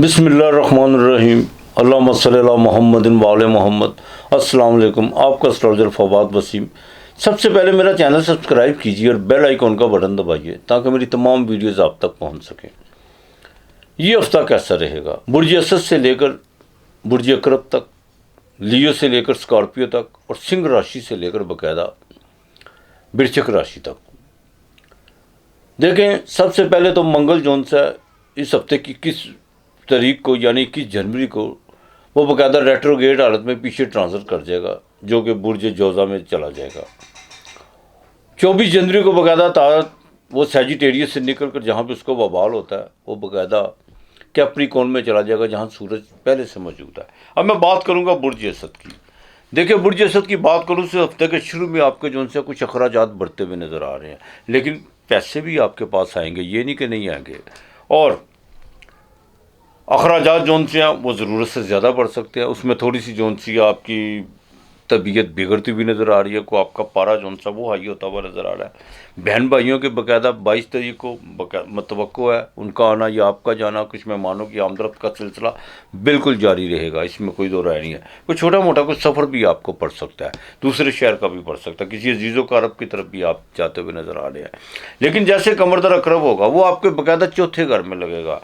बिस्मिल्लाहिर्रहमानिर्रहीम। अल्लाहुम्मा सल्ली अला मुहम्मदिन व आले मोहम्मद। अस्सलाम वालेकुम। आपका एस्ट्रोलॉजर फवाद वसीम। सबसे पहले मेरा चैनल सब्सक्राइब कीजिए और बेल आइकॉन का बटन दबाइए ताकि मेरी तमाम वीडियोस आप तक पहुंच सकें। ये हफ्ता कैसा रहेगा? बुर्ज असद से लेकर बुर्ज अकरब तक, लियो से लेकर स्कॉर्पियो तक और सिंह राशि से लेकर बाकायदा वृश्चिक राशि तक। देखें, सबसे पहले तो मंगल जोन से इस हफ्ते की 21 तारीख को यानी 21 जनवरी को वो बाकायदा रेट्रोगेट हालत में पीछे ट्रांसफर कर जाएगा, जो कि बुर्ज जोजा में चला जाएगा। 24 जनवरी को बाकायदा तारत वो सैजिटेरियस से निकल कर जहाँ पे उसको वबाल होता है वो बाकायदा कैप्रिकॉर्न में चला जाएगा, जहाँ सूरज पहले से मौजूद है। अब मैं बात करूँगा बुर्ज असद की। देखिए, बुर्ज असद की बात करूँ तो हफ्ते के शुरू में आपके जो से कुछ अखराजात बढ़ते हुए नज़र आ रहे हैं, लेकिन पैसे भी आपके पास आएंगे, ये नहीं कि नहीं आएंगे। और अखराजात जोन से वो ज़रूरत से ज़्यादा बढ़ सकते हैं। उसमें थोड़ी सी जोन सी आपकी तबीयत बिगड़ती हुई नज़र आ रही है, को आपका पारा जोन सा वो हाई होता हुआ नज़र आ रहा है। बहन भाइयों के बाकायदा 22 तारीख को मतवक्को है उनका आना या आपका जाना, कुछ मेहमानों की आमदरफ्त का सिलसिला बिल्कुल जारी रहेगा, इसमें कोई दो राय नहीं है। कोई छोटा मोटा कुछ सफ़र भी आपको पड़ सकता है, दूसरे शहर का भी पड़ सकता है, किसी अजीज़ों का अरब की तरफ भी आप जाते हुए नज़र आ रहे हैं। लेकिन जैसे कमरदर अकरब होगा वो आपके बाकायदा चौथे घर में लगेगा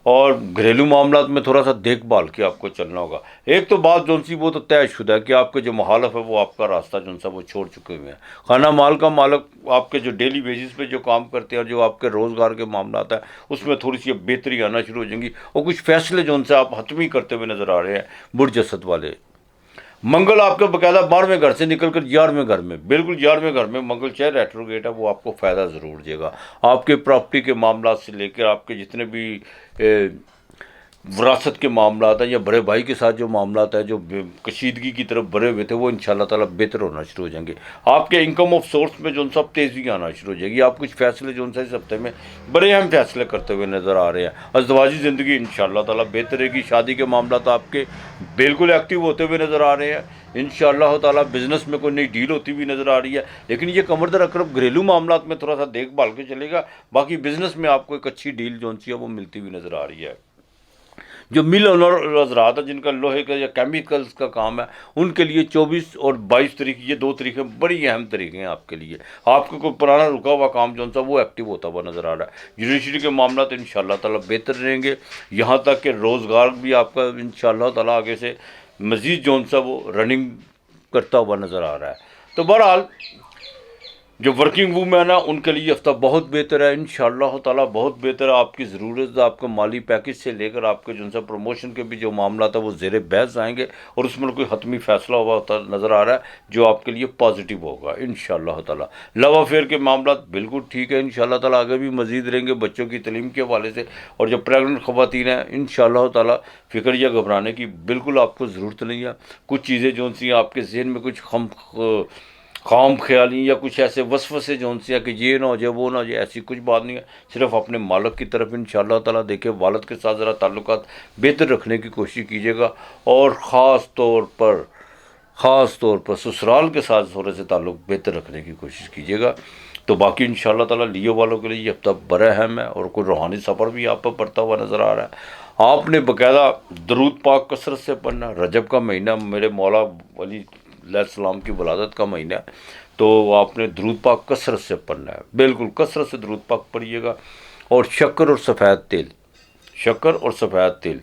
और घरेलू मामला में थोड़ा सा देखभाल के आपको चलना होगा। एक तो बात जोन सी वो तो तयशुदा है कि आपके जो मुखालफ है वो आपका रास्ता जोन सा वो छोड़ चुके हुए हैं। खाना माल का मालक आपके जो डेली बेसिस पे जो काम करते हैं और जो आपके रोज़गार के मामला है उसमें थोड़ी सी बेहतरी आना शुरू हो जाएंगी और कुछ फैसले जोन से आप हतमी करते हुए नज़र आ रहे हैं बुर्ज असद वाले। मंगल आपके बाकायदा 12वें घर से निकल कर 11वें घर में, बिल्कुल 11वें घर में मंगल चाहे रेट्रोगेट है वो आपको फ़ायदा ज़रूर देगा। आपके प्रॉपर्टी के मामला से लेकर आपके जितने भी विरासत के मामला है या बड़े भाई के साथ जो मामला है, जो कशीदगी की तरफ बढ़े हुए थे, वो इंशाल्लाह ताला बेहतर होना शुरू हो जाएंगे। आपके इनकम ऑफ सोर्स में जो सब तेज़ी आना शुरू हो जाएगी। आप कुछ फैसले जो इस हफ्ते में बड़े अहम फैसले करते हुए नज़र आ रहे हैं। अज़दवाजी ज़िंदगी इंशाल्लाह ताला बेहतर रहेगी। शादी के मामला तो आपके बिल्कुल एक्टिव होते हुए नज़र आ रहे हैं इंशाल्लाह ताला। बिज़नेस में कोई नई डील होती हुई नज़र आ रही है, लेकिन ये कमरदर अकरब घरेलू मामला में थोड़ा सा देखभाल के चलेगा। बाकी बिज़नेस में आपको एक अच्छी डील जो सी है वो मिलती हुई नज़र आ रही है। जो मिल ओनर हजरात है जिनका लोहे का या केमिकल्स का काम है, उनके लिए 24 और 22 तारीख ये 2 तारीखें बड़ी अहम तारीखें हैं आपके लिए। आपको कोई पुराना रुका हुआ काम जो सा वो एक्टिव होता हुआ नज़र आ रहा है। जुडिशरी के मामला तो इंशाल्लाह ताला बेहतर रहेंगे, यहाँ तक कि रोज़गार भी आपका इंशाल्लाह ताला आगे से मज़ीद जो सा वो रनिंग करता हुआ नज़र आ रहा है। तो बहरहाल जो वर्किंग वूमेन है उनके लिए हफ्ता बहुत बेहतर है इंशाअल्लाह ताला, बहुत बेहतर है। आपकी ज़रूरत आपको माली पैकेज से लेकर आपके जो सा प्रमोशन के भी जो मामला था वो ज़ेरे बहस आएंगे और उसमें कोई हतमी फैसला हुआ होता नज़र आ रहा है जो आपके लिए पॉजिटिव होगा इंशाअल्लाह ताला। लव अफेयर के मामला बिल्कुल ठीक है इंशाअल्लाह ताला, आगे भी मज़ीद रहेंगे बच्चों की तलीम के हवाले से। और जो प्रेगनेंट ख़वातीन हैं इंशाअल्लाह ताला फ़िक्र या घबराने की बिल्कुल आपको ज़रूरत नहीं है। कुछ चीज़ें जो सी आपके जहन में कुछ खाम ख्याली या कुछ ऐसे वसवसे जो सी है कि ये ना हो जाए वो ना हो जाए, ऐसी कुछ बात नहीं है। सिर्फ अपने मालिक की तरफ इंशाअल्लाह ताला देखे, वालिद के साथ ज़रा ताल्लुकात बेहतर रखने की कोशिश कीजिएगा और ख़ास तौर पर ससुराल के साथ थोड़े से ताल्लुक़ बेहतर रखने की कोशिश कीजिएगा। तो बाकी इंशाअल्लाह ताला लियो वालों के लिए ये हफ्ता बड़ा अहम है और कोई रूहानी सफ़र भी आप पर पड़ता हुआ नज़र आ रहा है। आपने बाकायदा दरूद पाक कसरत से पढ़ना। रजब का महीना मेरे मौला वली सलाम की वलादत का महीना है, तो आपने दरूद पाक कसरत से पढ़ना है, बिल्कुल कसरत से दरूद पाक पढ़िएगा। और शक्कर और सफ़ेद तेल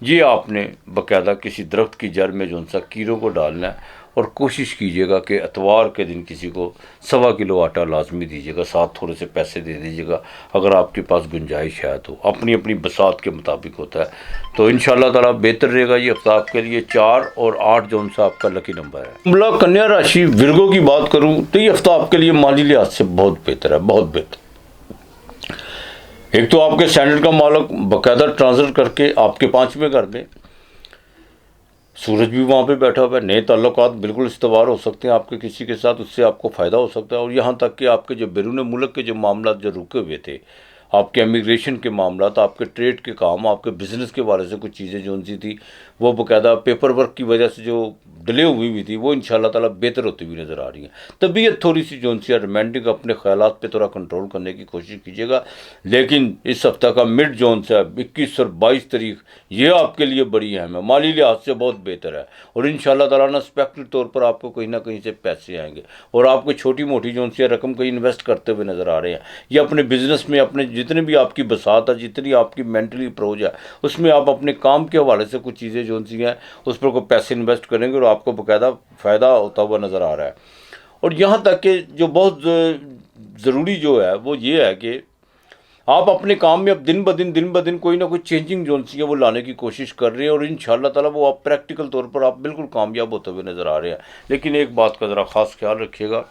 ये आपने बाकायदा किसी दरख्त की जड़ में जो सा कीड़ों को डालना है और कोशिश कीजिएगा कि इतवार के दिन किसी को 1.25 किलो आटा लाजमी दीजिएगा, साथ थोड़े से पैसे दे दीजिएगा अगर आपके पास गुंजाइश है तो। अपनी अपनी बसात के मुताबिक होता है। तो इंशाअल्लाह ताला बेहतर रहेगा ये हफ्ता आपके लिए। 4 और 8 जो सा आपका लकी नंबर है। तुला कन्या राशि विर्गो की बात करूँ तो ये हफ्ता आपके लिए माली लिहाज से बहुत बेहतर है, बहुत बेहतर। एक तो आपके स्टैंडर्ड का मालक बाकायदा ट्रांसफर करके आपके 5वें घर में, सूरज भी वहाँ पे बैठा हुआ है। नए ताल्लुकात बिल्कुल इस्तवार हो सकते हैं आपके किसी के साथ, उससे आपको फ़ायदा हो सकता है। और यहाँ तक कि आपके जो बैरून मुल्क के जो मामला जो रुके हुए थे आपके इमिग्रेशन के मामला, तो आपके ट्रेड के काम, आपके बिज़नेस के बारे से कुछ चीज़ें जो सी थी वो बाकायदा पेपर वर्क की वजह से जो डिले हुई थी वो इंशाल्लाह ताला बेहतर होती हुई नज़र आ रही है। तबीयत थोड़ी सी जो सी रोमांटिक, अपने ख्यालात पे थोड़ा कंट्रोल करने की कोशिश कीजिएगा। लेकिन इस हफ्ता का मिड जोन से 21 और 22 तारीख ये आपके लिए बड़ी अहम है, माली लिहाज से बहुत बेहतर है। और इंशाल्लाह ताला अनएक्सपेक्टेड तौर पर आपको कहीं ना कहीं से पैसे आएंगे और आपको छोटी मोटी जो सी रकम कहीं इन्वेस्ट करते हुए नज़र आ रहे हैं, या अपने बिजनेस में, अपने जितने भी आपकी बसात है, जितनी आपकी मेंटली अप्रोच है, उसमें आप अपने काम के हवाले से कुछ चीज़ें जो सी हैं उस पर कोई पैसे इन्वेस्ट करेंगे और आपको बाकायदा फ़ायदा होता हुआ नज़र आ रहा है। और यहाँ तक कि जो बहुत ज़रूरी जो है वो ये है कि आप अपने काम में अब दिन ब दिन कोई ना कोई चेंजिंग जोन सी है वो लाने की कोशिश कर रहे हैं और इंशाल्लाह ताला वो आप प्रैक्टिकल तौर पर आप बिल्कुल कामयाब होते हुए नज़र आ रहे हैं। लेकिन एक बात का ज़रा ख़ास ख्याल रखिएगा,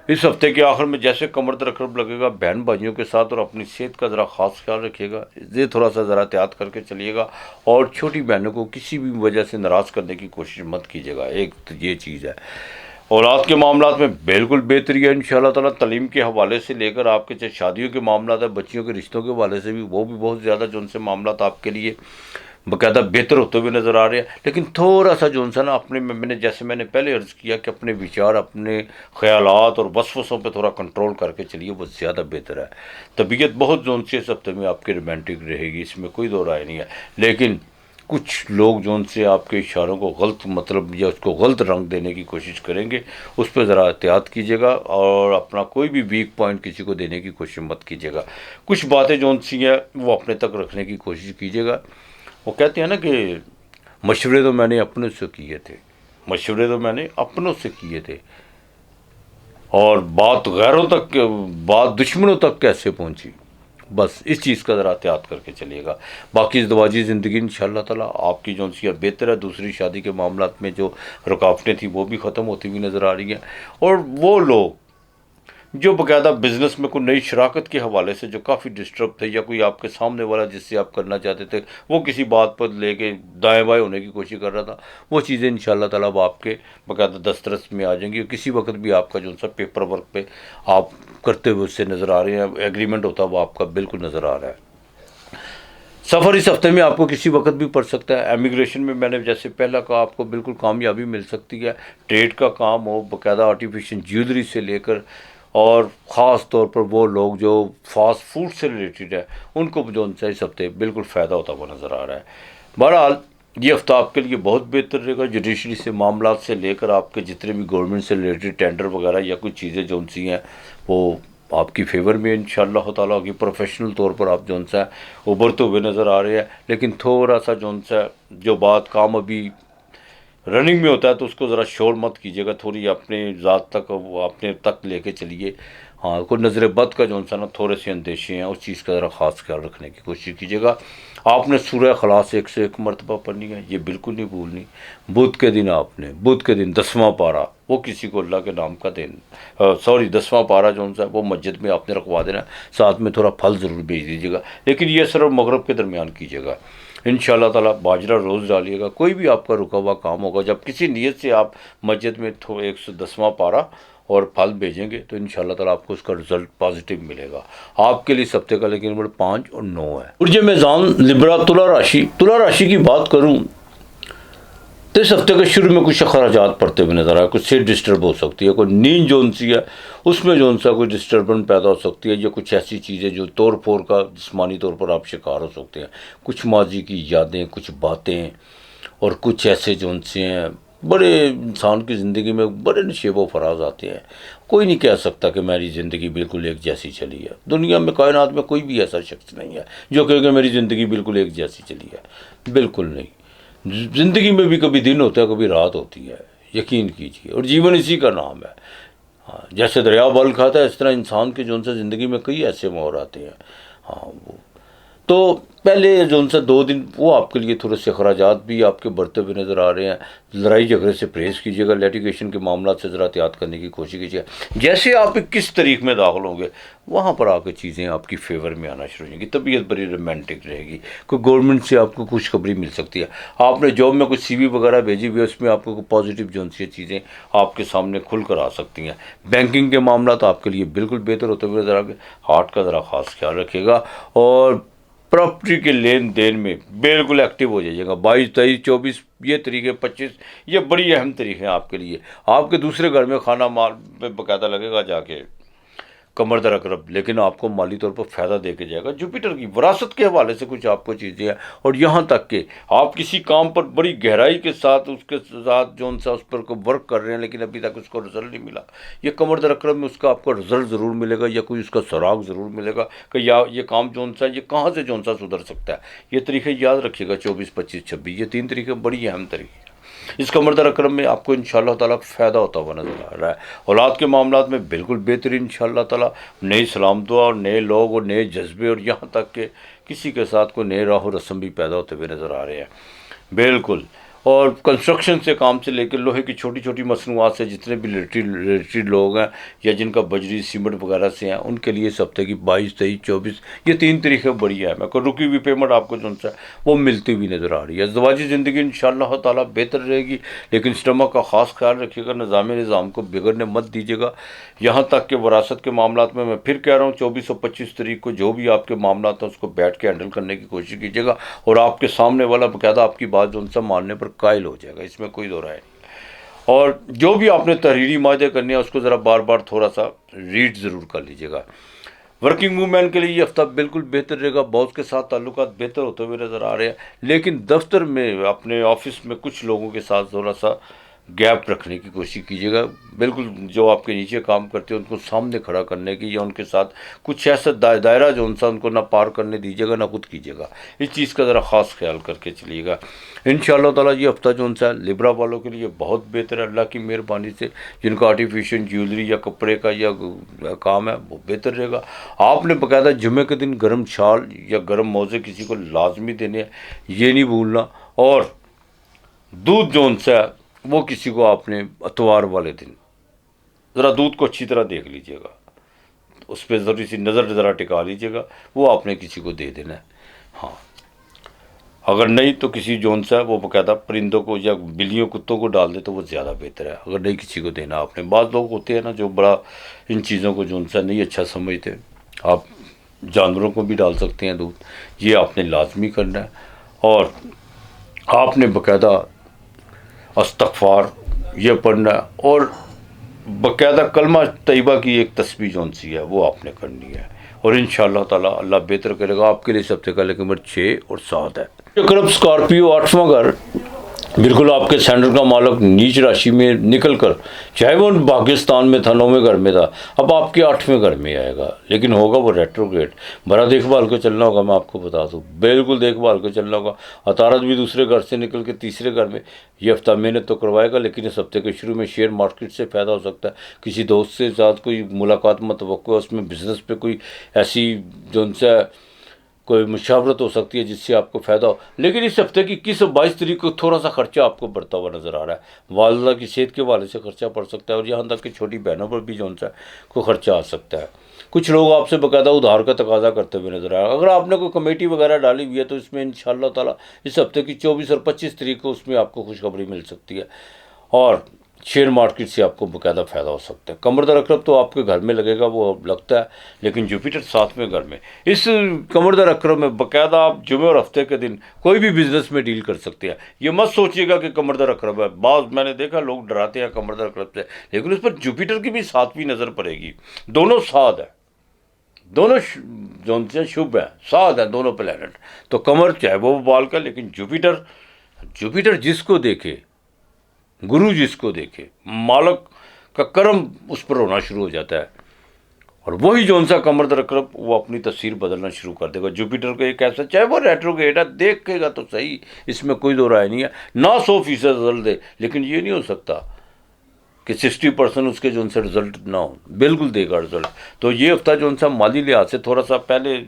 इस हफ्ते के आखिर में जैसे कमर दर्द लगेगा बहन भाइयों के साथ, और अपनी सेहत का ज़रा ख़ास ख्याल रखिएगा, ये थोड़ा सा ज़रा एहतियात करके चलिएगा और छोटी बहनों को किसी भी वजह से नाराज़ करने की कोशिश मत कीजिएगा। एक तो ये चीज़ है। औलाद के मामला में बिल्कुल बेहतरी है इंशाल्लाह ताला, तालीम के हवाले से लेकर आपके चाहे शादियों के मामला है, बच्चियों के रिश्तों के हवाले से भी वो भी बहुत ज़्यादा जो उनसे मामला आपके लिए बाकायदा बेहतर होते हुए नज़र आ रहे हैं। लेकिन थोड़ा सा जो सा ना अपने में मैंने पहले अर्ज़ किया कि अपने विचार, अपने ख़यालात और वसवसों पे थोड़ा कंट्रोल करके चलिए, वो ज़्यादा बेहतर है। तबीयत बहुत जो सी इस हफ्ते में आपकी रोमांटिक रहेगी, इसमें कोई दो राय नहीं है। लेकिन कुछ लोग जो से आपके इशारों को गलत मतलब या उसको गलत रंग देने की कोशिश करेंगे, उस पर ज़रा एहतियात कीजिएगा और अपना कोई भी वीक पॉइंट किसी को देने की कोशिश मत कीजिएगा। कुछ बातें जो सी हैं वो अपने तक रखने की कोशिश कीजिएगा। वो कहते हैं ना कि मशवरे तो मैंने अपनों से किए थे, मशवरे तो मैंने अपनों से किए थे, और बात गैरों तक, बात दुश्मनों तक कैसे पहुंची। बस इस चीज़ का ज़रा एहतियात करके चलिएगा। बाकी इज़दवाजी ज़िंदगी इंशाल्लाह ताला आपकी जो सी बेहतर है। दूसरी शादी के मामला में जो रुकावटें थी वो भी ख़त्म होती हुई नज़र आ रही हैं। और वो लोग जो बाकायदा बिज़नेस में कोई नई शराकत के हवाले से जो काफ़ी डिस्टर्ब थे, या कोई आपके सामने वाला जिससे आप करना चाहते थे वो किसी बात पर लेके दाएं बाएं होने की कोशिश कर रहा था, वो चीज़ें इंशाल्लाह ताला अब आपके बाकायदा दस्तरस में आ जाएंगी। और किसी वक्त भी आपका जो सा पेपर वर्क पे आप करते हुए उससे नज़र आ रहे हैं, एग्रीमेंट होता हुआ आपका बिल्कुल नज़र आ रहा है। सफ़र इस हफ्ते में आपको किसी वक्त भी पड़ सकता है। इमिग्रेशन में मैंने जैसे पहला कहा, आपको बिल्कुल कामयाबी मिल सकती है। ट्रेड का काम हो, बाकायदा आर्टिफिशियल ज्वेलरी से लेकर, और ख़ास तौर पर वो लोग जो फास्ट फूड से रिलेटेड है उनको जो उनसे इस हफ्ते बिल्कुल फ़ायदा होता हुआ नज़र आ रहा है। बहरहाल ये हफ्ता आपके लिए बहुत बेहतर रहेगा। जुडिशरी से मामला से लेकर आपके जितने भी गवर्नमेंट से रिलेटेड टेंडर वगैरह या कुछ चीज़ें जो सी हैं वो आपकी फेवर में इंशाल्लाह ताला होगी। प्रोफेशनल तौर पर आप जो सा उभरते हुए नज़र आ रहे हैं। लेकिन थोड़ा सा जो बात काम अभी रनिंग में होता है तो उसको ज़रा शोर मत कीजिएगा, थोड़ी अपने ज़ात तक, अपने तक लेके चलिए। हाँ, कोई नज़र बद का जो सा ना थोड़े से अंदेशे हैं, उस चीज़ का ज़रा ख़ास ख्याल रखने की कोशिश कीजिएगा। आपने सूरह खलास 1 से 1 मरतबा पढ़नी है, ये बिल्कुल नहीं भूलनी। बुध के दिन आपने, बुध के दिन 10वां पारा, वो किसी को अल्लाह के नाम का सॉरी 10वां पारा जो सा वो मस्जिद में आपने रखवा देना। साथ में थोड़ा फल ज़रूर भेज दीजिएगा, लेकिन ये असर और मगरब के दरमियान कीजिएगा। इंशाल्लाह ताला बाजरा रोज़ डालिएगा। कोई भी आपका रुका हुआ काम होगा, जब किसी नीयत से आप मस्जिद में 110वां पारा और फल भेजेंगे तो इंशाल्लाह ताला आपको उसका रिज़ल्ट पॉजिटिव मिलेगा। आपके लिए सप्ते का लेकिन नंबर 5 और 9 है। ऊर्जा मेज़ान लिब्रा तुला राशि की बात करूँ तो इस हफ्ते के शुरू में कुछ अखराजात पड़ते हुए नज़र आए। कुछ सेहत डिस्टर्ब हो सकती है, कोई नींद जो सी है उसमें जो सा कोई डिस्टर्बेंस पैदा हो सकती है, या कुछ ऐसी चीज़ें जो तोड़ फोड़ का जिस्मानी तौर पर आप शिकार हो सकते हैं। कुछ माजी की यादें, कुछ बातें और कुछ ऐसे जो से हैं बड़े इंसान की ज़िंदगी में बड़े नशेब व फराज आते हैं। कोई नहीं कह सकता कि मेरी ज़िंदगी बिल्कुल एक जैसी चली है। दुनिया में, कायनात में कोई भी ऐसा शख्स नहीं है जो कहे कि मेरी ज़िंदगी बिल्कुल एक जैसी चली है। बिल्कुल नहीं। ज़िंदगी में भी कभी दिन होता है, कभी रात होती है, यकीन कीजिए। और जीवन इसी का नाम है। हाँ, जैसे दरिया बल खाता है, इस तरह इंसान के जो से ज़िंदगी में कई ऐसे मोड़ आते हैं। हाँ, वो तो पहले जो उनसे 2 दिन वो आपके लिए थोड़े से अखराजात भी आपके बढ़ते हुए नज़र आ रहे हैं। लड़ाई झगड़े से परहेज़ कीजिएगा, लिटिगेशन के मामला से ज़रा एहतियात करने की कोशिश कीजिएगा। जैसे आप 21 तारीख में दाखिल होंगे वहाँ पर आकर चीज़ें आपकी फेवर में आना शुरू हो जाएंगी, तबीयत बड़ी रोमांटिक रहेगी। कोई गवर्नमेंट से आपको खुशखबरी मिल सकती है, आपने जॉब में कुछ CV वगैरह भेजी हुई है, उसमें आपको पॉजिटिव जो सी चीज़ें आपके सामने खुल कर आ सकती हैं। बैंकिंग के मामला तो आपके लिए बिल्कुल बेहतर होते हुए नजर आ गए। हार्ट का ज़रा खास ख्याल रखिएगा और प्रॉपर्टी के लेन देन में बिल्कुल एक्टिव हो जाइएगा। 22, 23, 24 ये तरीके, 25 ये बड़ी अहम तरीके हैं आपके लिए। आपके दूसरे घर में खाना माल पे बाकायदा लगेगा जाके कमर दर अकरब, लेकिन आपको माली तौर पर फ़ायदा दे के जाएगा। जुपिटर की विरासत के हवाले से कुछ आपको चीज़ें हैं, और यहाँ तक कि आप किसी काम पर बड़ी गहराई के साथ उसके साथ जो उनसा उस पर को वर्क कर रहे हैं, लेकिन अभी तक उसको रिजल्ट नहीं मिला। ये कमर दर अकरब में उसका आपको रिजल्ट ज़रूर मिलेगा, या कोई उसका सुराग ज़रूर मिलेगा कि या ये काम जो उनसा ये कहाँ से जो उनसा सुधर सकता है। ये तरीके याद रखिएगा, 24, 25, 26 ये 3 तरीके बड़ी अहम तरीके। इस कमर दर अकरम में आपको इंशाअल्लाह ताला फ़ायदा होता हुआ नज़र आ रहा है। औलाद के मामलात में बिल्कुल बेहतरीन इंशाअल्लाह ताला, नई सलामतों और नए लोग और नए जज्बे, और यहाँ तक कि किसी के साथ कोई नए राह रस्म भी पैदा होते हुए नज़र आ रहे हैं बिल्कुल। और कंस्ट्रक्शन से काम से लेकर लोहे की छोटी छोटी मसनूआत से जितने भी रिलेटेड लोग हैं, या जिनका बजरी सीमेंट वगैरह से हैं, उनके लिए इस हफ्ते की 22, 23, 24 ये 3 तरीके बढ़िया है। मैं को रुकी हुई पेमेंट आपको जो है वो मिलती हुई नज़र आ रही है। ज़वाजी ज़िंदगी इंशाअल्लाह ताला बेहतर रहेगी, लेकिन स्टमक का ख़ास ख्याल रखिएगा, निज़ाम को बिगड़ने मत दीजिएगा। यहाँ तक कि वरासत के मामला में मैं फिर कह रहा हूँ, 24 और 25 तारीख को जो भी आपके मामला हैं उसको बैठ के हैंडल करने की कोशिश कीजिएगा, और आपके सामने वाला बाकायदा आपकी बात जो उनसे मानने पर कायल हो जाएगा, इसमें कोई दो राय नहीं। और जो भी आपने तहरीरी मादे करने हैं उसको ज़रा बार बार थोड़ा सा रीड ज़रूर कर लीजिएगा। वर्किंग वूमेन के लिए ये हफ्ता बिल्कुल बेहतर रहेगा। बॉस के साथ ताल्लुकात बेहतर होते हुए नज़र आ रहे हैं, लेकिन दफ्तर में अपने ऑफिस में कुछ लोगों के साथ थोड़ा सा गैप रखने की कोशिश कीजिएगा। बिल्कुल जो आपके नीचे काम करते हैं उनको सामने खड़ा करने की, या उनके साथ कुछ ऐसा दायरा जो उनसा उनको ना पार करने दीजिएगा ना खुद कीजिएगा। इस चीज़ का ज़रा ख़ास ख्याल करके चलिएगा। इंशाअल्लाह ताला ये हफ्ता जो उनसा लिब्रा वालों के लिए बहुत बेहतर है, अल्लाह की मेहरबानी से। जिनका आर्टिफिशियल ज्वेलरी या कपड़े का या काम है वो बेहतर रहेगा। आपने बाकायदा जुमे के दिन गर्म शाल या गर्म मोज़े किसी को लाजमी देने हैं, ये नहीं भूलना। और दूध जो उनसा वो किसी को आपने अतवार वाले दिन ज़रा दूध को अच्छी तरह देख लीजिएगा, उस पर ज़रूरी सी नज़र ज़रा टिका लीजिएगा, वो आपने किसी को दे देना है। हाँ, अगर नहीं तो किसी जोन सा वो बाकायदा परिंदों को या बिल्लियों कुत्तों को डाल दे तो वो ज़्यादा बेहतर है। अगर नहीं किसी को देना आपने, बाज़ लोग होते हैं ना जो बड़ा इन चीज़ों को जोन सा नहीं अच्छा समझते, आप जानवरों को भी डाल सकते हैं दूध, ये आपने लाजमी करना है। और आपने बाकायदा अस्तगफार ये पढ़ना है, और बाकायदा कलमा तैयबा की एक तस्बीह जौन सी है वो आपने करनी है। और इंशाअल्लाह ताला अल्लाह बेहतर करेगा आपके लिए। सबसे पहले नंबर 6 और 7 है। करब स्कॉर्पियो 8वां घर बिल्कुल आपके सैंडल का मालक नीच राशि में निकल कर, चाहे वो पाकिस्तान में था 9वें घर में था, अब आपके 8वें घर में आएगा, लेकिन होगा वो रेट्रोग्रेड। बड़ा देखभाल को चलना होगा, मैं आपको बता दूँ, बिल्कुल देखभाल को चलना होगा। अतारत भी दूसरे घर से निकल के तीसरे घर में ये हफ्ता मेहनत तो करवाएगा, लेकिन इस हफ्ते के शुरू में शेयर मार्केट से फ़ायदा हो सकता है। किसी दोस्त से साथ कोई मुलाकात मतवक्को है, उसमें बिज़नेस पे कोई ऐसी जो उनसे कोई मुशावरत हो सकती है जिससे आपको फ़ायदा हो। लेकिन इस हफ्ते की 21 और 22 तारीख को थोड़ा सा खर्चा आपको बढ़ता हुआ नज़र आ रहा है। वालदा की सेहत के हवाले से खर्चा पड़ सकता है, और यहाँ तक कि छोटी बहनों पर भी जो सा कोई खर्चा आ सकता है। कुछ लोग आपसे बाकायदा उधार का तकाजा करते हुए नज़र आ रहा है। अगर आपने कोई कमेटी वगैरह डाली हुई है तो इसमें इंशाअल्लाह ताला इस हफ्ते की 24 और 25 तारीख को उसमें आपको खुशखबरी मिल सकती है, और शेयर मार्केट से आपको बाकायदा फ़ायदा हो सकता है। कमर दर अकरब तो आपके घर में लगेगा वो लगता है, लेकिन जुपिटर 7वें घर में, इस कमर दर अकरब में बाकायदा आप जुमे और हफ्ते के दिन कोई भी बिज़नेस में डील कर सकते हैं। ये मत सोचिएगा कि कमर दर अकरब है, बाज़ मैंने देखा लोग डराते हैं कमर दर अकरब से, लेकिन उस पर जुपिटर की भी 7वीं नज़र पड़ेगी। दोनों 7 है, दोनों जो से शुभ है, 7 है दोनों प्लैनेट। तो कमर चाहे वो बाल का, लेकिन जुपिटर जिसको देखे, गुरु जिसको देखे, मालक का कर्म उस पर होना शुरू हो जाता है, और वही जो सा कमर दर अकरब वो अपनी तस्वीर बदलना शुरू कर देगा। जुपिटर को एक ऐसा, चाहे वो रेट्रोग्रेड है, देखेगा तो सही, इसमें कोई दो राय नहीं है। ना 100% रिजल्ट दे, लेकिन ये नहीं हो सकता कि 60% उसके जो सा रिजल्ट ना हो, बिल्कुल देगा रिजल्ट। तो ये हफ्ता जो सा माली लिहाज से थोड़ा सा पहले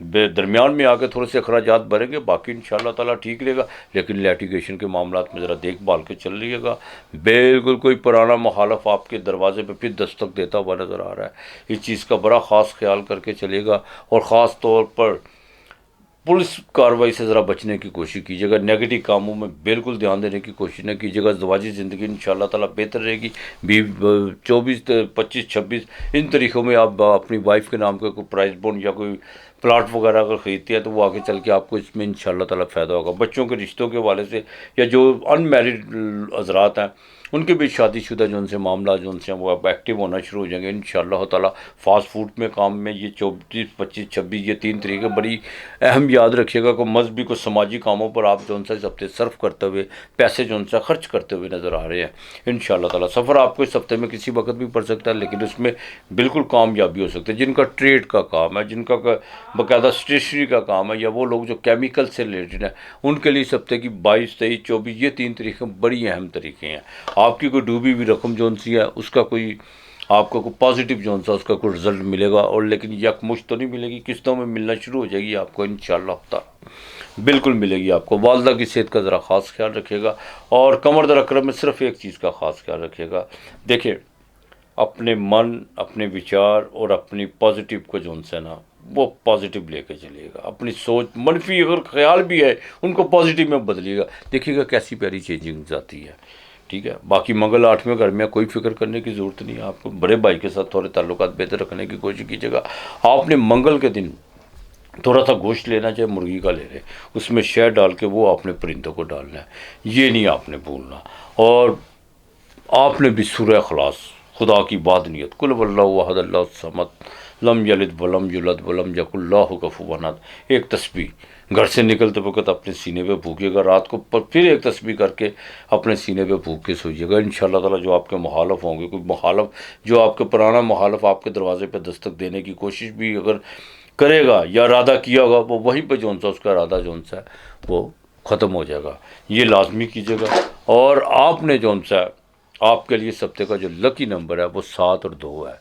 दरमियान में आके थोड़े से अखराजात बढ़ेंगे, बाकी इंशाल्लाह ताला ठीक रहेगा। लेकिन लिटिगेशन के मामला में ज़रा देखभाल के चल रहिएगा। बिल्कुल कोई पुराना मुखालफ आपके दरवाजे पे फिर दस्तक देता हुआ नज़र आ रहा है, इस चीज़ का बड़ा ख़ास ख्याल करके चलेगा। और ख़ास तौर पर पुलिस कार्रवाई से ज़रा बचने की कोशिश कीजिएगा, नेगेटिव कामों में बिल्कुल ध्यान देने की कोशिश न कीजिएगा। ज़वाजी ज़िंदगी इंशाल्लाह ताला बेहतर रहेगी। 24, 25, 26 इन तरीक़ों में आप अपनी वाइफ के नाम का कोई प्राइस बॉन्ड या कोई प्लाट वगैरह अगर ख़रीदते हैं तो वो आगे चल के आपको इसमें इंशाल्लाह ताला फ़ायदा होगा। बच्चों के रिश्तों के हवाले से या जो अनमैरिड हज़रात हैं उनके भी शादीशुदा जो उनसे मामला जो उनसे वो अब एक्टिव होना शुरू हो जाएंगे इंशाल्लाह ताला। फास्ट फूड में काम में ये 24, 25, 26 ये 3 तरीके बड़ी अहम याद रखिएगा को मजहबी को समाजी कामों पर आप जो उनसे इस हफ्ते सर्फ करते हुए पैसे जो उनसे खर्च करते हुए नज़र आ रहे हैं इंशाल्लाह ताला। सफ़र आपको इस हफ्ते में किसी वक्त भी पड़ सकता है, लेकिन उसमें बिल्कुल कामयाबी हो सकती है। जिनका ट्रेड का काम है, जिनका बाकायदा स्टेशनरी का काम है, या वो लोग जो केमिकल से रिलेटेड है, उनके लिए इस हफ्ते की 22, 23, 24 ये 3 तरीके बड़ी अहम तरीके हैं। आपकी कोई डूबी हुई रकम जो सी है उसका कोई आपको कोई पॉजिटिव जो सा उसका कोई रिजल्ट मिलेगा, और लेकिन यकमुश्त तो नहीं मिलेगी, किस्तों में मिलना शुरू हो जाएगी आपको इंशाल्लाह ताला बिल्कुल मिलेगी आपको। वालदा की सेहत का ज़रा ख़ास ख्याल रखिएगा। और कमर दर अकरम में सिर्फ एक चीज़ का ख़ास ख्याल रखिएगा, देखिए अपने मन, अपने विचार और अपनी पॉजिटिव को जो उनसे ना वो पॉजिटिव लेके चलिएगा। अपनी सोच मनफी अगर ख्याल भी है उनको पॉजिटिव में बदलिएगा, देखिएगा कैसी प्यारी चेंजिंग आती है। ठीक है, बाकी मंगल 8वें घर में कोई फिक्र करने की ज़रूरत नहीं है। आपको बड़े भाई के साथ थोड़े ताल्लुकात बेहतर रखने की कोशिश कीजिएगा। आपने मंगल के दिन थोड़ा सा गोश्त लेना, चाहे मुर्गी का ले लें, उसमें शहद डाल के वो आपने परिंदों को डालना है, ये नहीं आपने भूलना। और आपने भी सूरह इखलास खुदा की बाद नियत कुल वल्लाहु अहद अल्लाहु समद लम यलिद वलम युलद वलम यकुल लहु कुफुवन अहद एक तस्बीह घर से निकलते वक्त अपने सीने पे फूकिएगा। रात को फिर एक तस्बीह करके अपने सीने पे फूक के सोइएगा। इंशाल्लाह ताला जो आपके मुखालफ होंगे, कोई मुखालफ जो आपके पुराना मुखालफ आपके दरवाजे पे दस्तक देने की कोशिश भी अगर करेगा या इरादा किया होगा, वो वहीं पर जो सा उसका इरादा जो सा है वो ख़त्म हो जाएगा। ये लाजमी कीजिएगा। और आपने जो सा आपके लिए इस हफ्ते का जो लकी नंबर है वो 7 और 2 है।